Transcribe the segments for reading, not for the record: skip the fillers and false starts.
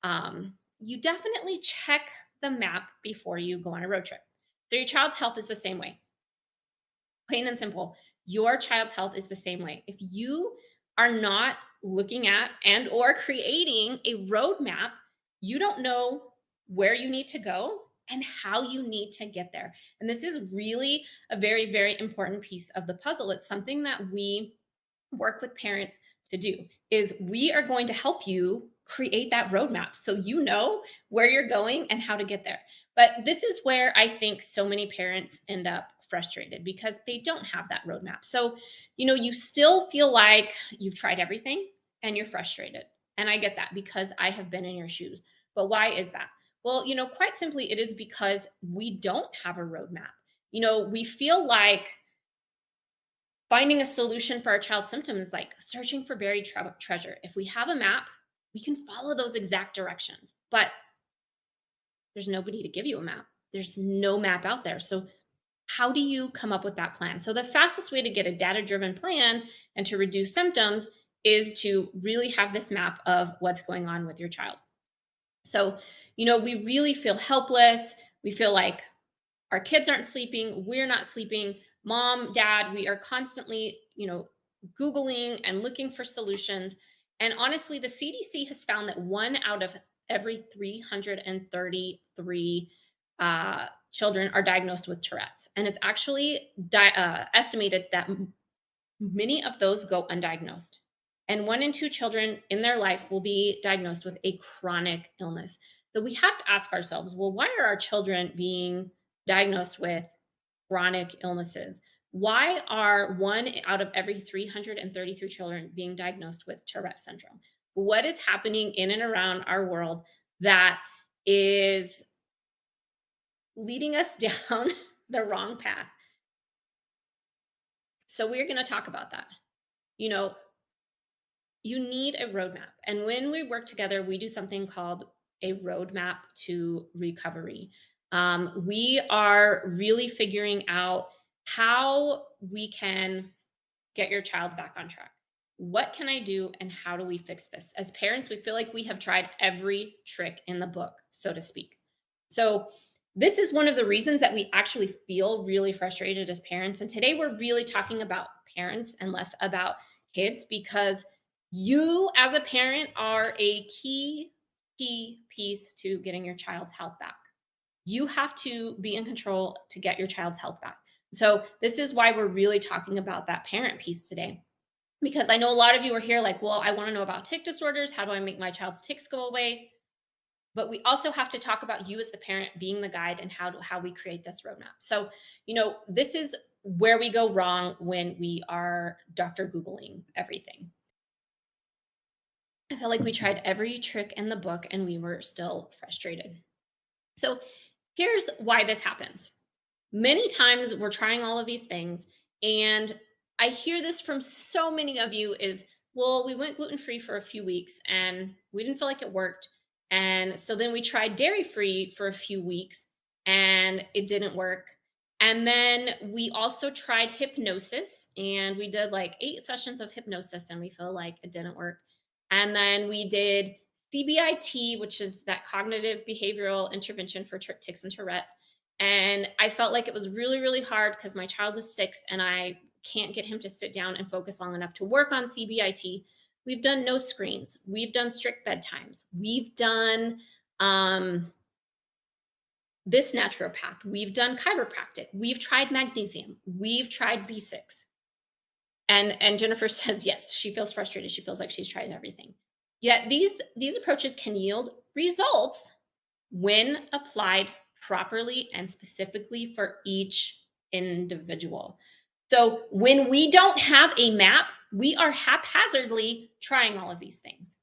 you definitely check the map before you go on a road trip. So your child's health is the same way. Plain and simple. Your child's health is the same way. If you are not looking at and or creating a roadmap, you don't know where you need to go and how you need to get there. And this is really a very, very important piece of the puzzle. It's something that we work with parents to do is we are going to help you create that roadmap so you know where you're going and how to get there. But this is where I think so many parents end up frustrated because they don't have that roadmap. So, you still feel like you've tried everything and you're frustrated. And I get that because I have been in your shoes. But why is that? Well, quite simply, it is because we don't have a roadmap. We feel like finding a solution for our child's symptoms is like searching for buried treasure. If we have a map, we can follow those exact directions. But there's nobody to give you a map. There's no map out there. So how do you come up with that plan? So the fastest way to get a data-driven plan and to reduce symptoms is to really have this map of what's going on with your child. So, we really feel helpless. We feel like our kids aren't sleeping, we're not sleeping. Mom, dad, we are constantly, Googling and looking for solutions. And honestly, the CDC has found that 1 out of every 333 children are diagnosed with Tourette's. And it's actually estimated that many of those go undiagnosed. And 1 in 2 children in their life will be diagnosed with a chronic illness. So we have to ask ourselves, well, why are our children being diagnosed with chronic illnesses? Why are 1 out of every 333 children being diagnosed with Tourette's syndrome? What is happening in and around our world that is leading us down the wrong path? So we're going to talk about that. You need a roadmap. And when we work together, we do something called a roadmap to recovery. We are really figuring out how we can get your child back on track. What can I do and how do we fix this? As parents, we feel like we have tried every trick in the book, so to speak. So this is one of the reasons that we actually feel really frustrated as parents. And today we're really talking about parents and less about kids because you as a parent are a key piece to getting your child's health back. You have to be in control to get your child's health back. So this is why we're really talking about that parent piece today. Because I know a lot of you are here like, well, I want to know about tic disorders. How do I make my child's tics go away? But we also have to talk about you as the parent being the guide and how we create this roadmap. So, this is where we go wrong when we are Dr. Googling everything. I felt like we tried every trick in the book and we were still frustrated. So here's why this happens. Many times we're trying all of these things, and I hear this from so many of you is, well, we went gluten-free for a few weeks and we didn't feel like it worked. And so then we tried dairy-free for a few weeks and it didn't work. And then we also tried hypnosis and we did like 8 sessions of hypnosis and we feel like it didn't work. And then we did CBIT, which is that cognitive behavioral intervention for tics and Tourette's. And I felt like it was really, really hard because my child is 6 and I can't get him to sit down and focus long enough to work on CBIT. We've done no screens. We've done strict bedtimes. We've done this naturopath. We've done chiropractic. We've tried magnesium. We've tried B6. And Jennifer says, yes, she feels frustrated. She feels like she's tried everything. Yet these approaches can yield results when applied properly and specifically for each individual. So when we don't have a map, we are haphazardly trying all of these things.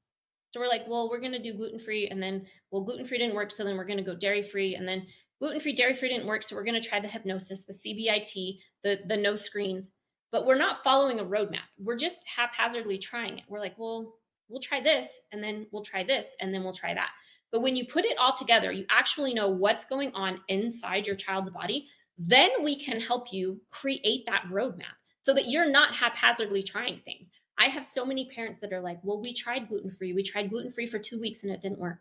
So we're like, well, we're going to do gluten-free and then, well, gluten-free didn't work. So then we're going to go dairy-free and then gluten-free, dairy-free didn't work. So we're going to try the hypnosis, the CBIT, the no screens, but we're not following a roadmap. We're just haphazardly trying it. We're like, well, we'll try this and then we'll try this and then we'll try that. But when you put it all together, you actually know what's going on inside your child's body. Then we can help you create that roadmap so that you're not haphazardly trying things. I have so many parents that are like, well, we tried gluten-free. We tried gluten-free for 2 weeks and it didn't work.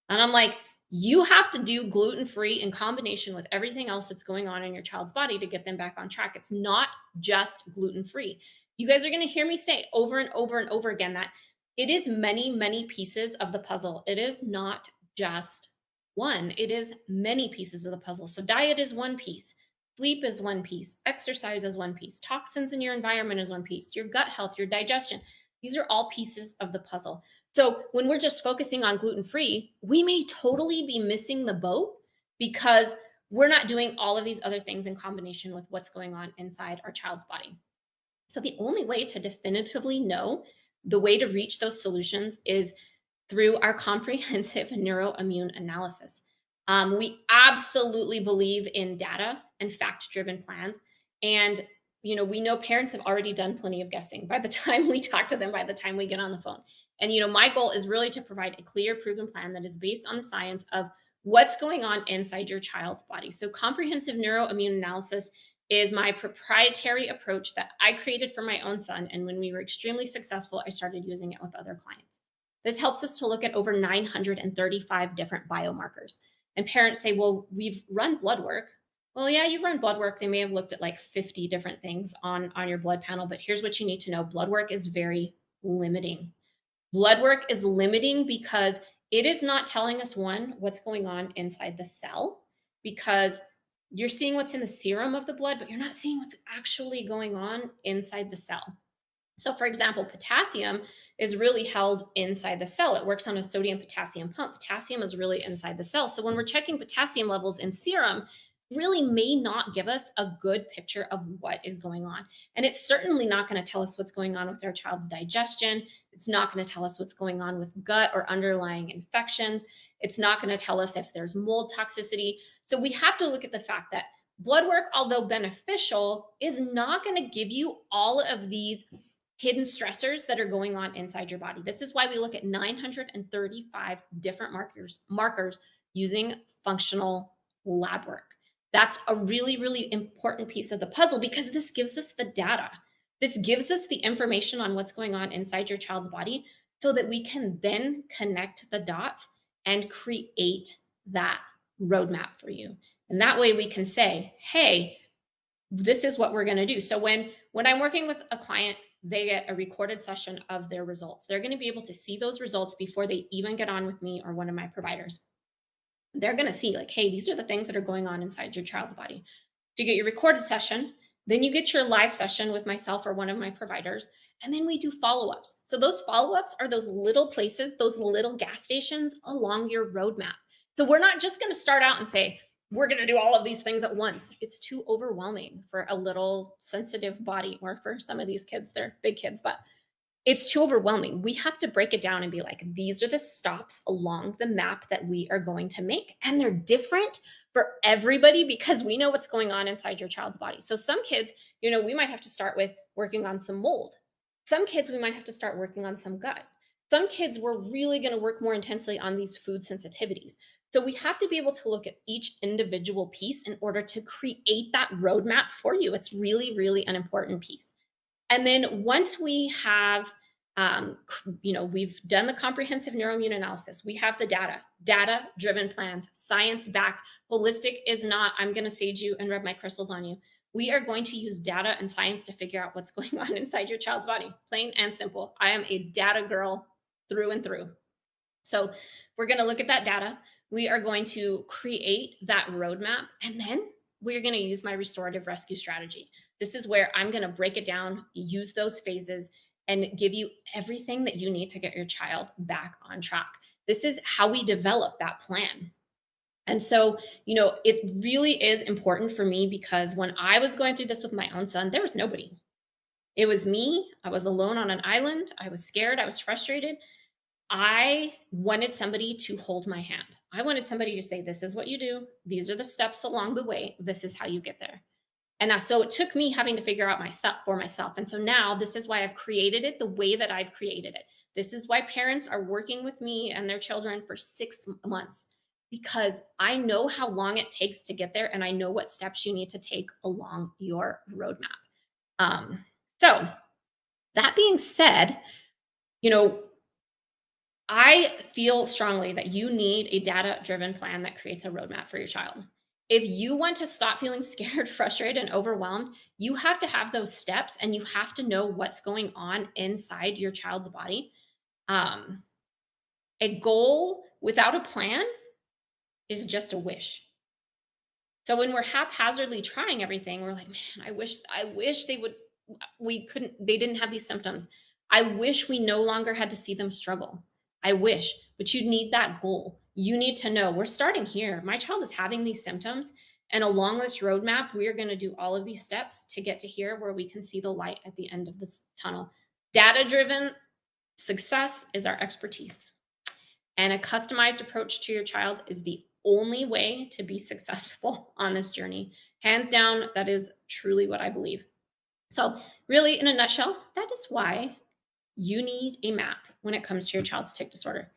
And I'm like, you have to do gluten free in combination with everything else that's going on in your child's body to get them back on track. It's not just gluten free. You guys are going to hear me say over and over and over again that it is many, many pieces of the puzzle. It is not just one, it is many pieces of the puzzle. So, diet is one piece, sleep is one piece, exercise is one piece, toxins in your environment is one piece, your gut health, your digestion. These are all pieces of the puzzle. So when we're just focusing on gluten free, we may totally be missing the boat because we're not doing all of these other things in combination with what's going on inside our child's body. So the only way to definitively know the way to reach those solutions is through our comprehensive neuroimmune analysis. We absolutely believe in data and fact driven plans. And, we know parents have already done plenty of guessing by the time we talk to them, by the time we get on the phone. And, my goal is really to provide a clear, proven plan that is based on the science of what's going on inside your child's body. So, comprehensive neuroimmune analysis is my proprietary approach that I created for my own son. And when we were extremely successful, I started using it with other clients. This helps us to look at over 935 different biomarkers. And parents say, well, we've run blood work. Well, yeah, you've run blood work. They may have looked at like 50 different things on your blood panel, but here's what you need to know. Blood work is very limiting. Blood work is limiting because it is not telling us, one, what's going on inside the cell, because you're seeing what's in the serum of the blood, but you're not seeing what's actually going on inside the cell. So, for example, potassium is really held inside the cell. It works on a sodium potassium pump. Potassium is really inside the cell. So, when we're checking potassium levels in serum, really may not give us a good picture of what is going on. And it's certainly not going to tell us what's going on with our child's digestion. It's not going to tell us what's going on with gut or underlying infections. It's not going to tell us if there's mold toxicity. So, we have to look at the fact that blood work, although beneficial, is not going to give you all of these hidden stressors that are going on inside your body. This is why we look at 935 different markers using functional lab work. That's a really, really important piece of the puzzle because this gives us the data. This gives us the information on what's going on inside your child's body so that we can then connect the dots and create that roadmap for you. And that way we can say, hey, this is what we're going to do. So when I'm working with a client, they get a recorded session of their results. They're going to be able to see those results before they even get on with me or one of my providers. They're going to see like, hey, these are the things that are going on inside your child's body. So you get your recorded session, then you get your live session with myself or one of my providers, and then we do follow-ups. So those follow-ups are those little places, those little gas stations along your roadmap. So we're not just going to start out and say, we're going to do all of these things at once. It's too overwhelming for a little sensitive body, or for some of these kids, they're big kids, but it's too overwhelming. We have to break it down and be like, these are the stops along the map that we are going to make. And they're different for everybody because we know what's going on inside your child's body. So some kids, we might have to start with working on some mold. Some kids, we might have to start working on some gut. Some kids, we're really going to work more intensely on these food sensitivities. So we have to be able to look at each individual piece in order to create that roadmap for you. It's really, really an important piece. And then once we have, we've done the comprehensive neuroimmune analysis, we have the data-driven plans, science-backed. Holistic is not, I'm going to sage you and rub my crystals on you. We are going to use data and science to figure out what's going on inside your child's body. Plain and simple. I am a data girl through and through. So we're going to look at that data. We are going to create that roadmap, and then we're going to use my restorative rescue strategy. This is where I'm going to break it down, use those phases, and give you everything that you need to get your child back on track. This is how we develop that plan. And so, it really is important for me because when I was going through this with my own son, there was nobody. It was me. I was alone on an island. I was scared. I was frustrated. I wanted somebody to hold my hand. I wanted somebody to say, this is what you do. These are the steps along the way. This is how you get there. And so it took me having to figure out myself for myself. And so now this is why I've created it the way that I've created it. This is why parents are working with me and their children for 6 months, because I know how long it takes to get there. And I know what steps you need to take along your roadmap. So that being said, I feel strongly that you need a data-driven plan that creates a roadmap for your child. If you want to stop feeling scared, frustrated, and overwhelmed, you have to have those steps and you have to know what's going on inside your child's body. Um, a goal without a plan is just a wish. So when we're haphazardly trying everything, we're like, man, I wish they didn't have these symptoms. I wish we no longer had to see them struggle. I wish, but you need that goal. You need to know we're starting here. My child is having these symptoms. And along this roadmap, we are going to do all of these steps to get to here where we can see the light at the end of this tunnel. Data driven success is our expertise. And a customized approach to your child is the only way to be successful on this journey. Hands down, that is truly what I believe. So, really, in a nutshell, that is why you need a map when it comes to your child's tic disorder.